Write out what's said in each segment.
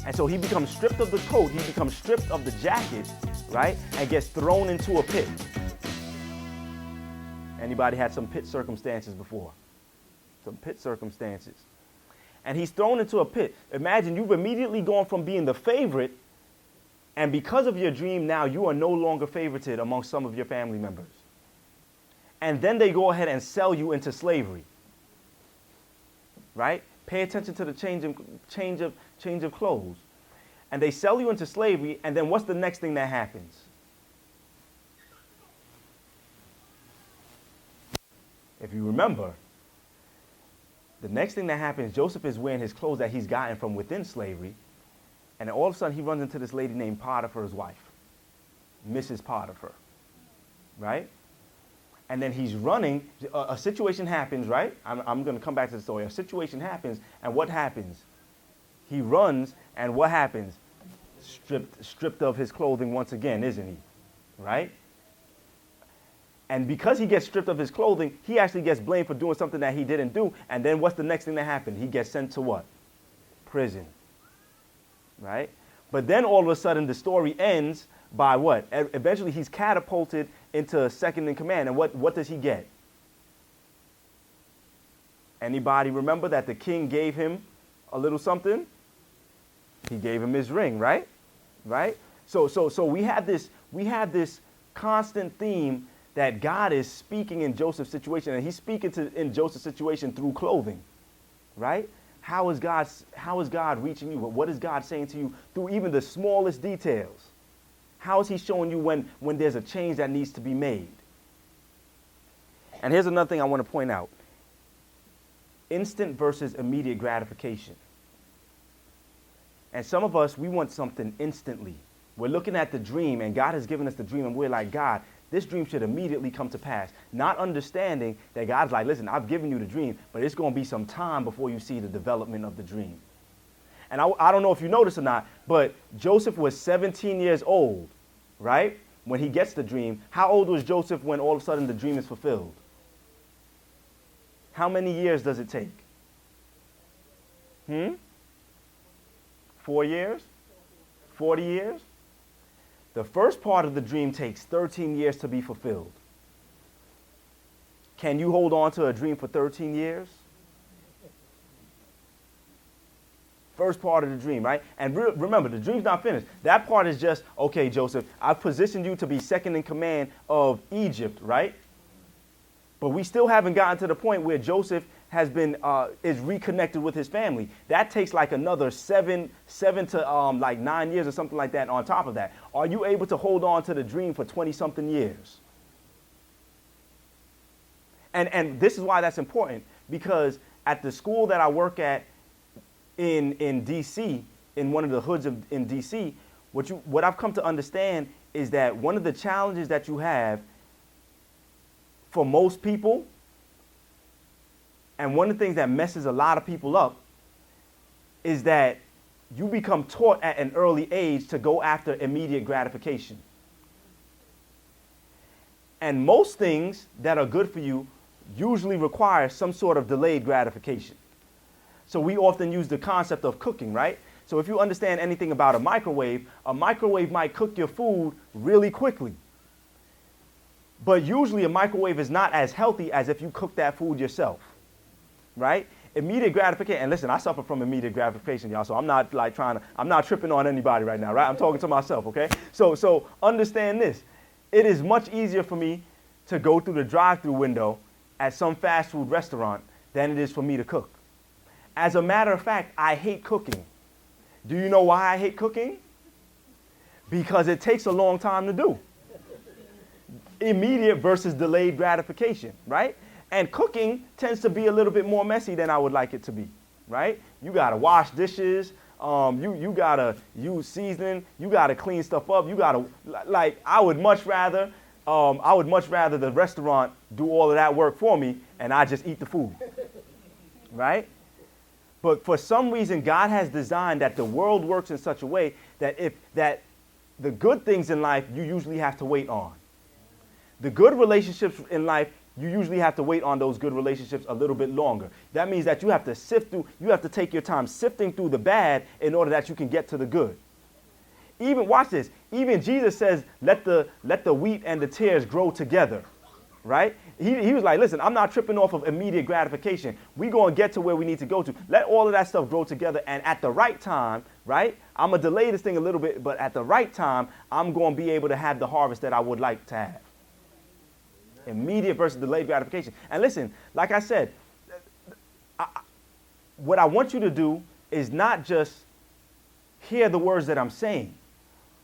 And so he becomes stripped of the coat, he becomes stripped of the jacket, right? And gets thrown into a pit. Anybody had some pit circumstances before? Some pit circumstances. And he's thrown into a pit. Imagine you've immediately gone from being the favorite, and because of your dream now, you are no longer favorited among some of your family members. And then they go ahead and sell you into slavery. Right? Pay attention to the change of clothes. And they sell you into slavery, and then what's the next thing that happens? If you remember, the next thing that happens, Joseph is wearing his clothes that he's gotten from within slavery, and then all of a sudden he runs into this lady named Potiphar's wife, Mrs. Potiphar, right? And then he's running, a situation happens, right? I'm going to come back to the story. A situation happens, and what happens? He runs, and what happens? Stripped of his clothing once again, isn't he? Right? And because he gets stripped of his clothing, he actually gets blamed for doing something that he didn't do. And then what's the next thing that happened? He gets sent to what? Prison. Right? But then all of a sudden the story ends by what? Eventually he's catapulted into second in command. And what does he get? Anybody remember that the king gave him a little something? He gave him his ring, right? Right? So we have this constant theme that God is speaking in Joseph's situation, and he's speaking in Joseph's situation through clothing, right? How is God reaching you? What is God saying to you through even the smallest details? How is he showing you when there's a change that needs to be made? And here's another thing I want to point out. Instant versus immediate gratification. And some of us, we want something instantly. We're looking at the dream, and God has given us the dream, and we're like, God, this dream should immediately come to pass. Not understanding that God's like, listen, I've given you the dream, but it's going to be some time before you see the development of the dream. And I don't know if you noticed or not, but Joseph was 17 years old, right? When he gets the dream. How old was Joseph when all of a sudden the dream is fulfilled? How many years does it take? 4 years? 40 years? The first part of the dream takes 13 years to be fulfilled. Can you hold on to a dream for 13 years? First part of the dream, right? And remember, the dream's not finished. That part is just, okay, Joseph, I've positioned you to be second in command of Egypt, right? But we still haven't gotten to the point where Joseph is reconnected with his family. That takes like another seven to like 9 years or something like that on top of that. Are you able to hold on to the dream for 20-something years? And this is why that's important, because at the school that I work at in D.C., in one of the hoods in D.C., what I've come to understand is that one of the challenges that you have for most people, and one of the things that messes a lot of people up, is that you become taught at an early age to go after immediate gratification. And most things that are good for you usually require some sort of delayed gratification. So we often use the concept of cooking, right? So if you understand anything about a microwave might cook your food really quickly. But usually a microwave is not as healthy as if you cook that food yourself. Right? Immediate gratification. And listen, I suffer from immediate gratification, y'all. So I'm not I'm not tripping on anybody right now, right? I'm talking to myself, okay? So understand this. It is much easier for me to go through the drive-through window at some fast food restaurant than it is for me to cook. As a matter of fact, I hate cooking. Do you know why I hate cooking? Because it takes a long time to do. Immediate versus delayed gratification, right? And cooking tends to be a little bit more messy than I would like it to be, right? You got to wash dishes. You got to use seasoning. You got to clean stuff up. You got to, like, I would much rather the restaurant do all of that work for me and I just eat the food, right? But for some reason, God has designed that the world works in such a way that that the good things in life, you usually have to wait on. The good relationships in life, you usually have to wait on those good relationships a little bit longer. That means that you have to sift through, you have to take your time sifting through the bad in order that you can get to the good. Even, watch this, even Jesus says, let the wheat and the tares grow together, right? He was like, listen, I'm not tripping off of immediate gratification. We're going to get to where we need to go to. Let all of that stuff grow together, and at the right time, right, I'm going to delay this thing a little bit, but at the right time, I'm going to be able to have the harvest that I would like to have. Immediate versus delayed gratification. And listen, like I said, what I want you to do is not just hear the words that I'm saying,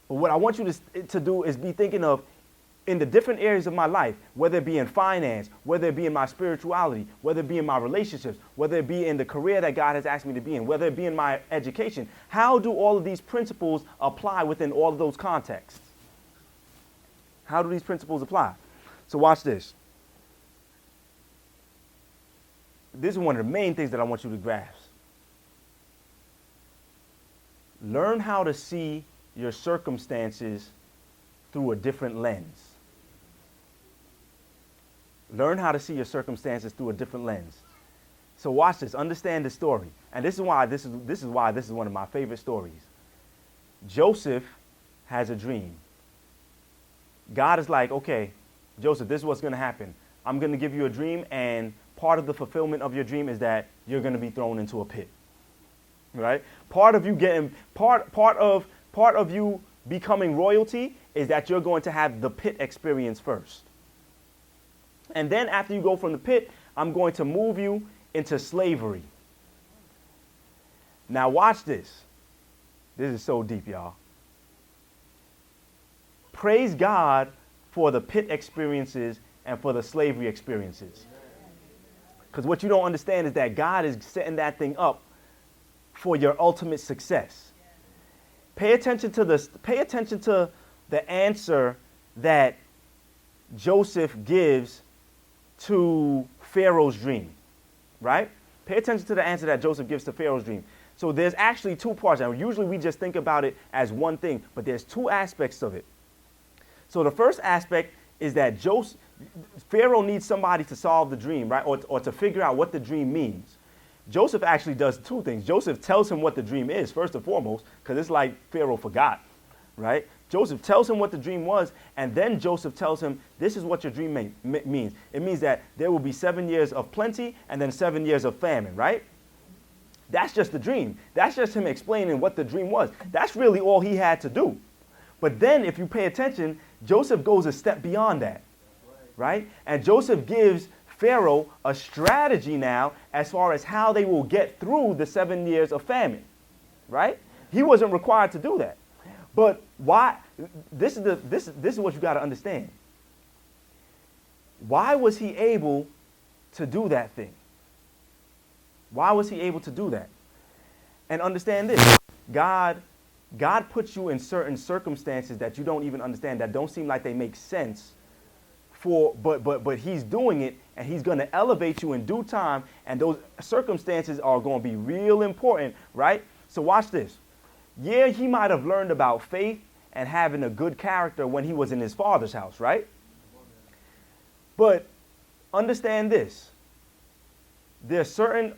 but what I want you to do is be thinking of, in the different areas of my life, whether it be in finance, whether it be in my spirituality, whether it be in my relationships, whether it be in the career that God has asked me to be in, whether it be in my education, how do all of these principles apply within all of those contexts? How do these principles apply? So watch this. This is one of the main things that I want you to grasp. Learn how to see your circumstances through a different lens. Learn how to see your circumstances through a different lens. So watch this. Understand the story. And this is why this is one of my favorite stories. Joseph has a dream. God is like, okay, Joseph, this is what's going to happen. I'm going to give you a dream, and part of the fulfillment of your dream is that you're going to be thrown into a pit. Right? Part of you becoming royalty is that you're going to have the pit experience first. And then after you go from the pit, I'm going to move you into slavery. Now watch this. This is so deep, y'all. Praise God for the pit experiences and for the slavery experiences. Because what you don't understand is that God is setting that thing up for your ultimate success. Pay attention to the answer that Joseph gives to Pharaoh's dream, right? Pay attention to the answer that Joseph gives to Pharaoh's dream. So there's actually two parts. Now, usually we just think about it as one thing, but there's two aspects of it. So the first aspect is that Pharaoh needs somebody to solve the dream, right? Or to figure out what the dream means. Joseph actually does two things. Joseph tells him what the dream is, first and foremost, because it's like Pharaoh forgot, right? Joseph tells him what the dream was, and then Joseph tells him, this is what your dream means. It means that there will be 7 years of plenty and then 7 years of famine, right? That's just the dream. That's just him explaining what the dream was. That's really all he had to do. But then if you pay attention, Joseph goes a step beyond that, right? And Joseph gives Pharaoh a strategy now as far as how they will get through the 7 years of famine, right? He wasn't required to do that. But why? This is what you got to understand. Why was he able to do that thing? Why was he able to do that? And understand this. God puts you in certain circumstances that you don't even understand, that don't seem like they make sense but he's doing it, and he's going to elevate you in due time, and those circumstances are going to be real important, right? So watch this. Yeah, he might have learned about faith and having a good character when he was in his father's house, right? But understand this. There's certain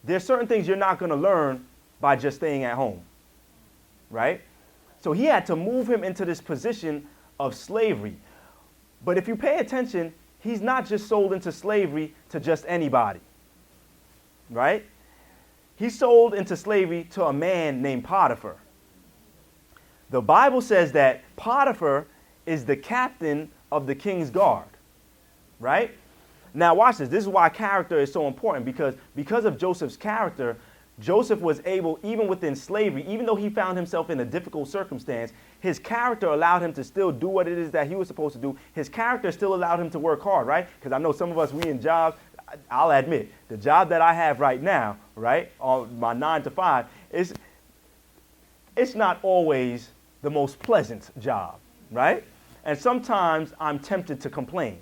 things you're not going to learn by just staying at home, right? So he had to move him into this position of slavery. But if you pay attention, he's not just sold into slavery to just anybody, right? He's sold into slavery to a man named Potiphar. The Bible says that Potiphar is the captain of the king's guard, right? Now watch this. This is why character is so important, because of Joseph's character, Joseph was able, even within slavery, even though he found himself in a difficult circumstance, his character allowed him to still do what it is that he was supposed to do. His character still allowed him to work hard, right? Because I know some of us, we in jobs, I'll admit, the job that I have right now, right, on my 9 to 5, it's not always the most pleasant job, right? And sometimes I'm tempted to complain.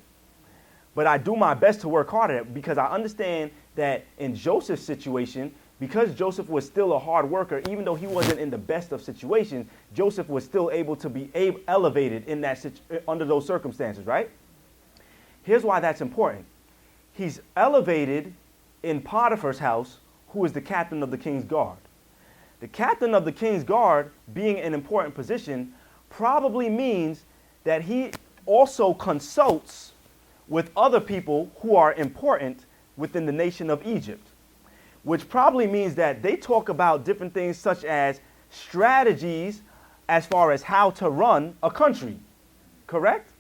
But I do my best to work hard at it, because I understand that in Joseph's situation, because Joseph was still a hard worker, even though he wasn't in the best of situations, Joseph was still able to be elevated in that under those circumstances, right? Here's why that's important. he's elevated in Potiphar's house, who is the captain of the king's guard. The captain of the king's guard, being an important position, probably means that he also consults with other people who are important within the nation of Egypt, which probably means that they talk about different things such as strategies as far as how to run a country, correct?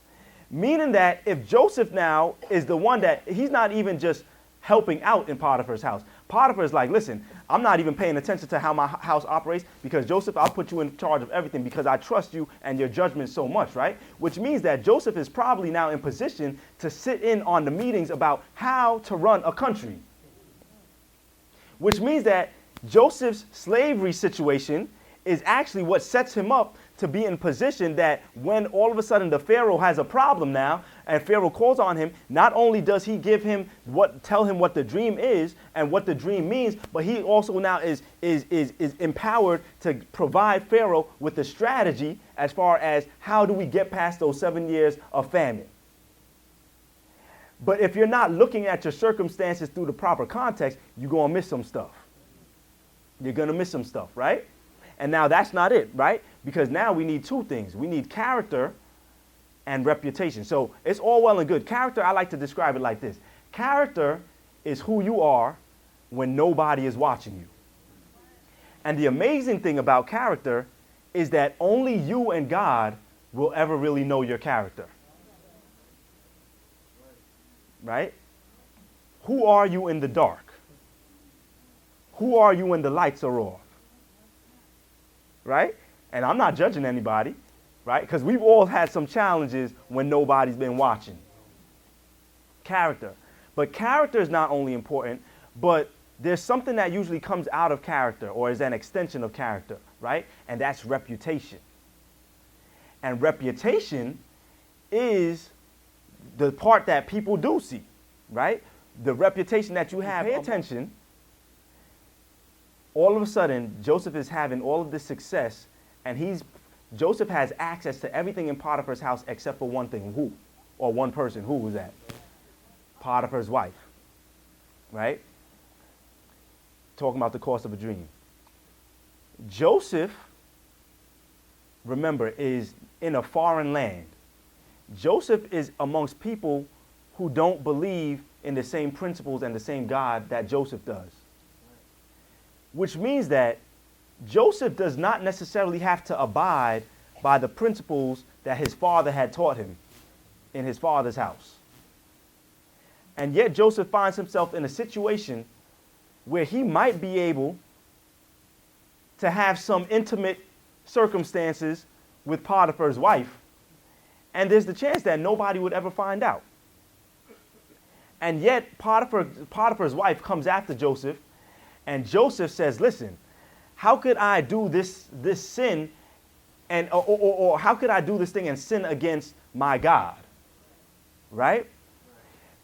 Meaning that if Joseph now is the one that, he's not even just helping out in Potiphar's house. Potiphar is like, listen, I'm not even paying attention to how my house operates because Joseph, I'll put you in charge of everything because I trust you and your judgment so much, right? Which means that Joseph is probably now in position to sit in on the meetings about how to run a country. Which means that Joseph's slavery situation is actually what sets him up to be in position that when all of a sudden the Pharaoh has a problem now and Pharaoh calls on him, not only does he tell him what the dream is and what the dream means, but he also now is empowered to provide Pharaoh with the strategy as far as how do we get past those 7 years of famine. But if you're not looking at your circumstances through the proper context, you're going to miss some stuff. You're going to miss some stuff, right? And now that's not it, right? Because now we need two things. We need character and reputation. So it's all well and good. Character, I like to describe it like this. Character is who you are when nobody is watching you. And the amazing thing about character is that only you and God will ever really know your character. Right? Who are you in the dark? Who are you when the lights are off? Right? And I'm not judging anybody, right? Because we've all had some challenges when nobody's been watching. Character. But character is not only important, but there's something that usually comes out of character or is an extension of character, right? And that's reputation. And reputation is the part that people do see, right? The reputation that you have. Pay attention. All of a sudden, Joseph is having all of this success, and Joseph has access to everything in Potiphar's house except for one thing. Who? Or one person. Who was that? Potiphar's wife. Right? Talking about the course of a dream. Joseph, remember, is in a foreign land. Joseph is amongst people who don't believe in the same principles and the same God that Joseph does. Which means that Joseph does not necessarily have to abide by the principles that his father had taught him in his father's house. And yet Joseph finds himself in a situation where he might be able to have some intimate circumstances with Potiphar's wife, and there's the chance that nobody would ever find out. And yet Potiphar's wife comes after Joseph, and Joseph says, listen, how could I do this sin or how could I do this thing and sin against my God? Right?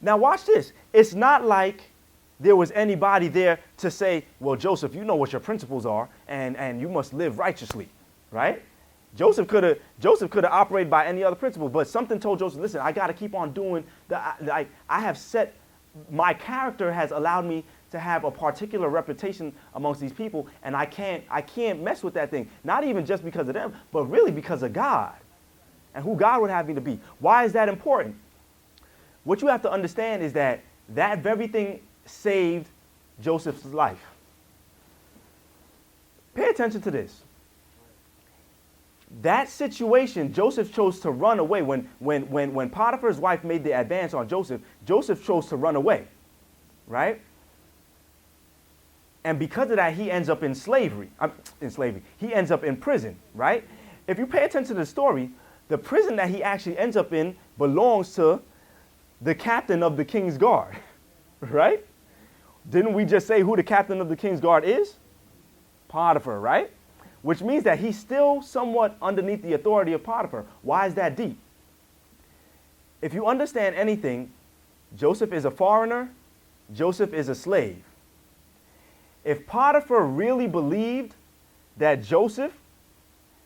Now watch this. It's not like there was anybody there to say, well, Joseph, you know what your principles are and you must live righteously. Right? Joseph could have operated by any other principle, but something told Joseph, listen, I got to keep on doing my character has allowed me to have a particular reputation amongst these people, and I can't mess with that thing. Not even just because of them, but really because of God and who God would have me to be. Why is that important? What you have to understand is that very thing saved Joseph's life. Pay attention to this. That situation, Joseph chose to run away. When Potiphar's wife made the advance on Joseph, Joseph chose to run away, right? And because of that, he ends up in slavery. He ends up in prison, right? If you pay attention to the story, the prison that he actually ends up in belongs to the captain of the king's guard, right? Didn't we just say who the captain of the king's guard is? Potiphar, right? Which means that he's still somewhat underneath the authority of Potiphar. Why is that deep? If you understand anything, Joseph is a foreigner, Joseph is a slave. If Potiphar really believed that Joseph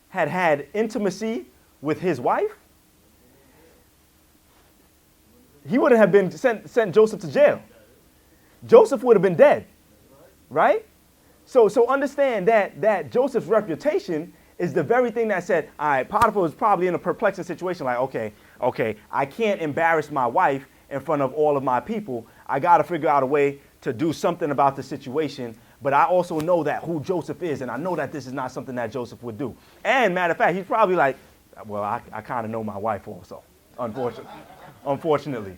had intimacy with his wife, He wouldn't have been sent Joseph to jail. Joseph would have been dead, right? So understand that Joseph's reputation is the very thing that said, all right, Potiphar was probably in a perplexing situation, like, okay, I can't embarrass my wife in front of all of my people. I got to figure out a way to do something about the situation, but I also know that who Joseph is, and I know that this is not something that Joseph would do. And matter of fact, he's probably like, well, I kind of know my wife also, unfortunately,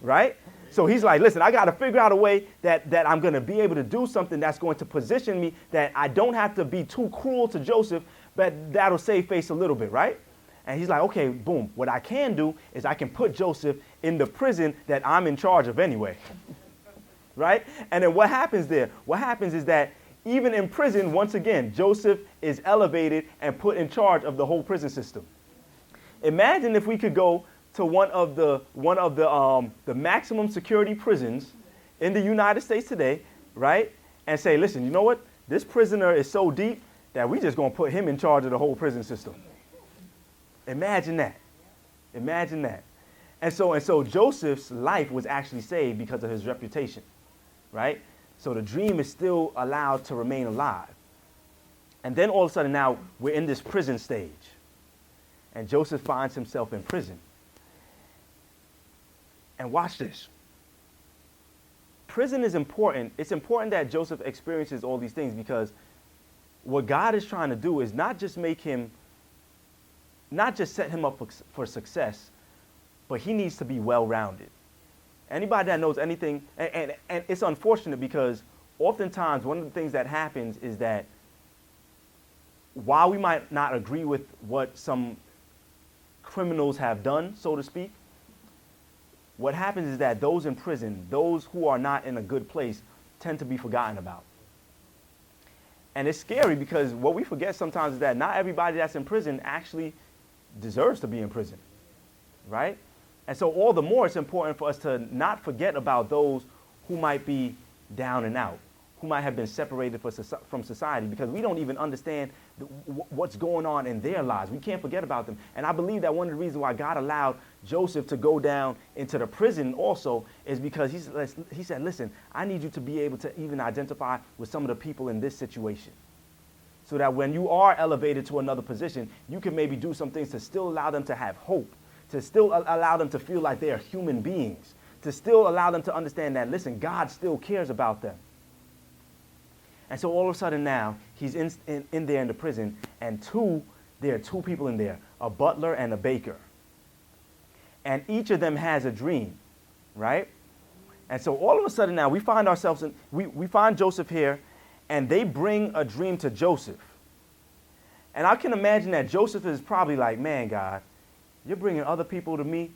right? So he's like, listen, I got to figure out a way that I'm going to be able to do something that's going to position me, that I don't have to be too cruel to Joseph, but that'll save face a little bit, right? And he's like, okay, boom. What I can do is I can put Joseph in the prison that I'm in charge of anyway, right? And then what happens there? What happens is that even in prison, once again, Joseph is elevated and put in charge of the whole prison system. Imagine if we could go to one of the maximum security prisons in the United States today, right? And say, listen, you know what? This prisoner is so deep that we just gonna put him in charge of the whole prison system. Imagine that. Imagine that. And so Joseph's life was actually saved because of his reputation, right? So the dream is still allowed to remain alive. And then all of a sudden now we're in this prison stage. And Joseph finds himself in prison. And watch this. Prison is important. It's important that Joseph experiences all these things, because what God is trying to do is not just set him up for success, but he needs to be well-rounded. Anybody that knows anything, and it's unfortunate because oftentimes one of the things that happens is that while we might not agree with what some criminals have done, so to speak, what happens is that those in prison, those who are not in a good place, tend to be forgotten about. And it's scary because what we forget sometimes is that not everybody that's in prison actually deserves to be in prison, right? And so all the more it's important for us to not forget about those who might be down and out, who might have been separated from society, because we don't even understand what's going on in their lives. We can't forget about them. And I believe that one of the reasons why God allowed Joseph to go down into the prison also is because he said, listen, I need you to be able to even identify with some of the people in this situation, so that when you are elevated to another position, you can maybe do some things to still allow them to have hope, to still allow them to feel like they are human beings, to still allow them to understand that, listen, God still cares about them. And so all of a sudden now, he's in there in the prison, and there are two people in there, a butler and a baker. And each of them has a dream, right? And so all of a sudden now, we find ourselves we find Joseph here, and they bring a dream to Joseph. And I can imagine that Joseph is probably like, man, God, you're bringing other people to me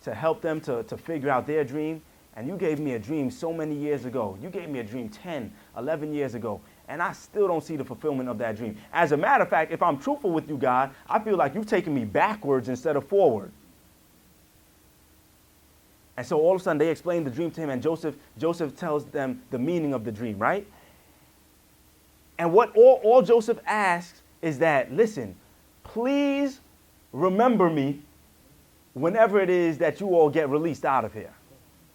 to help them to figure out their dream. And you gave me a dream so many years ago. You gave me a dream 10, 11 years ago. And I still don't see the fulfillment of that dream. As a matter of fact, if I'm truthful with you, God, I feel like you've taken me backwards instead of forward. And so all of a sudden they explain the dream to him, and Joseph tells them the meaning of the dream, right? And what all Joseph asks is that, listen, please remember me whenever it is that you all get released out of here.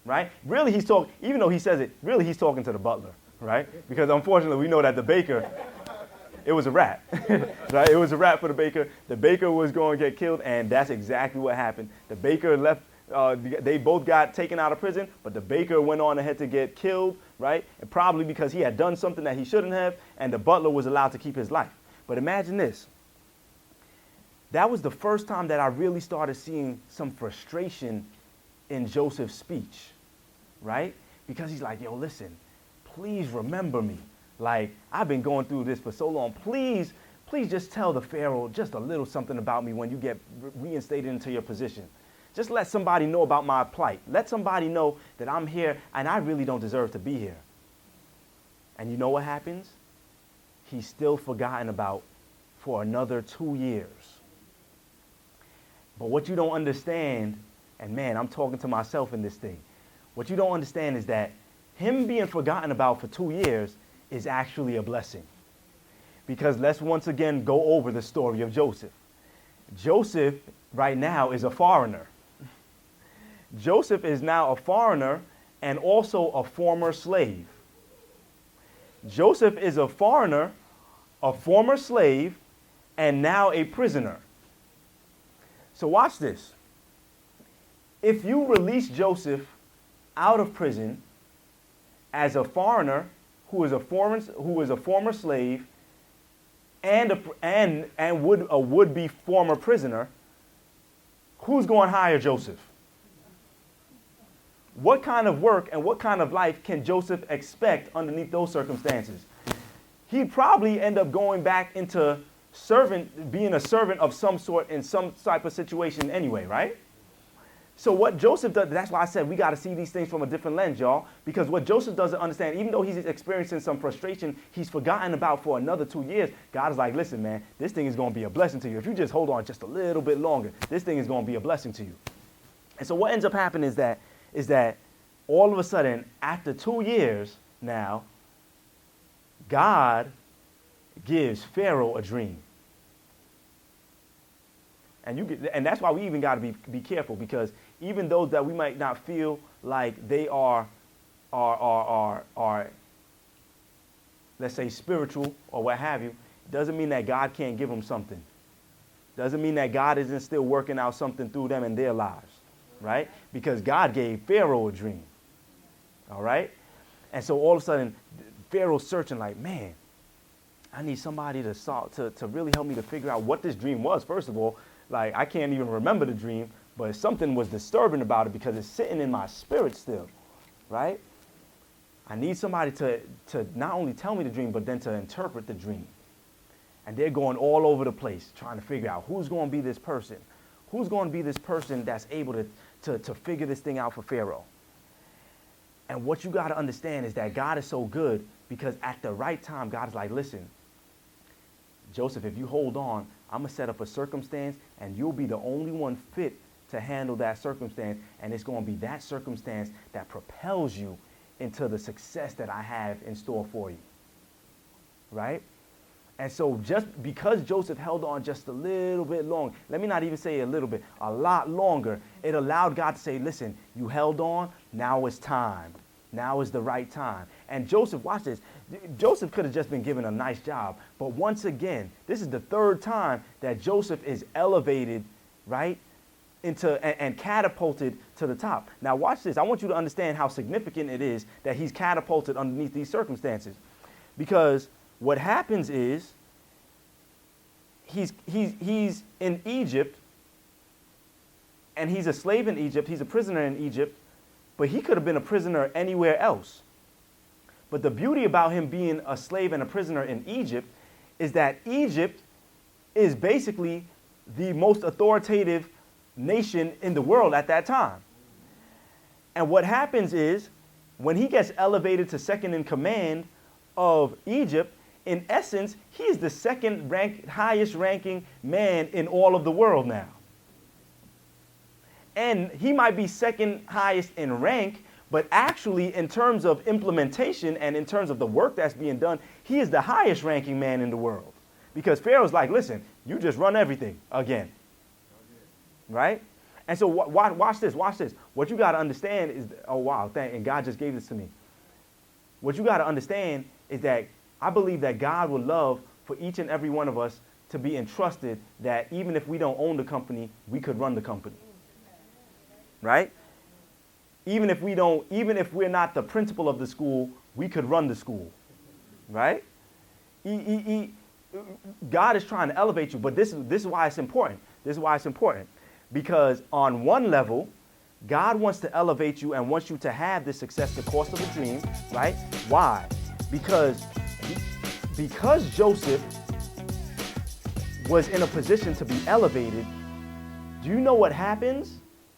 Right? Really, he's talking, even though he says it, really he's talking to the butler, right? Because unfortunately, we know that the baker, it was a wrap, right? It was a wrap for the baker. The baker was going to get killed, and that's exactly what happened. The baker left, they both got taken out of prison, but the baker went on ahead to get killed, right? And probably because he had done something that he shouldn't have, and the butler was allowed to keep his life. But imagine this. That was the first time that I really started seeing some frustration in Joseph's speech. Right? Because he's like, yo, listen, please remember me. Like, I've been going through this for so long. Please just tell the Pharaoh just a little something about me when you get reinstated into your position. Just let somebody know about my plight. Let somebody know that I'm here and I really don't deserve to be here. And you know what happens? He's still forgotten about for another 2 years. But what you don't understand, and man, I'm talking to myself in this thing. What you don't understand is that him being forgotten about for 2 years is actually a blessing. Because let's once again go over the story of Joseph. Joseph right now is a foreigner. Joseph is now a foreigner and also a former slave. Joseph is a foreigner, a former slave, and now a prisoner. So watch this. If you release Joseph out of prison as a foreigner who is a former slave and a would-be former prisoner, who's going to hire Joseph? What kind of work and what kind of life can Joseph expect underneath those circumstances? He'd probably end up going back into being a servant of some sort in some type of situation anyway, right? So what Joseph does, that's why I said we got to see these things from a different lens, y'all. Because what Joseph doesn't understand, even though he's experiencing some frustration he's forgotten about for another 2 years, God is like, listen, man, this thing is going to be a blessing to you. If you just hold on just a little bit longer, this thing is going to be a blessing to you. And so what ends up happening is that all of a sudden, after 2 years now, God gives Pharaoh a dream. And that's why we even got to be careful, because even those that we might not feel like they are let's say spiritual or what have you, doesn't mean that God can't give them something. Doesn't mean that God isn't still working out something through them in their lives, right? Because God gave Pharaoh a dream, all right? And so all of a sudden, Pharaoh's searching like, man, I need somebody to really help me to figure out what this dream was, first of all. Like, I can't even remember the dream, but something was disturbing about it because it's sitting in my spirit still, right? I need somebody to not only tell me the dream, but then to interpret the dream. And they're going all over the place trying to figure out who's going to be this person. Who's going to be this person that's able to figure this thing out for Pharaoh? And what you got to understand is that God is so good because at the right time, God is like, listen, Joseph, if you hold on, I'm going to set up a circumstance and you'll be the only one fit to handle that circumstance. And it's going to be that circumstance that propels you into the success that I have in store for you. Right? And so just because Joseph held on just a little bit long, let me not even say a little bit, a lot longer, it allowed God to say, listen, you held on, now it's time. Now is the right time. And Joseph, watch this. Joseph could have just been given a nice job. But once again, this is the third time that Joseph is elevated, right, and catapulted to the top. Now watch this. I want you to understand how significant it is that he's catapulted underneath these circumstances. Because what happens is he's in Egypt, and he's a slave in Egypt. He's a prisoner in Egypt. But he could have been a prisoner anywhere else. But the beauty about him being a slave and a prisoner in Egypt is that Egypt is basically the most authoritative nation in the world at that time. And what happens is when he gets elevated to second in command of Egypt, in essence, he is the highest ranking man in all of the world now. And he might be second highest in rank, but actually in terms of implementation and in terms of the work that's being done, he is the highest ranking man in the world. Because Pharaoh's like, listen, you just run everything again. Right? And so watch this. What you got to understand is, oh, wow, and God just gave this to me. What you got to understand is that I believe that God would love for each and every one of us to be entrusted that even if we don't own the company, we could run the company. Right? Even if we're not the principal of the school, we could run the school. Right? God is trying to elevate you, but this is why it's important. This is why it's important. Because on one level, God wants to elevate you and wants you to have this success, the cost of a dream, right? Why? Because Joseph was in a position to be elevated. Do you know what happens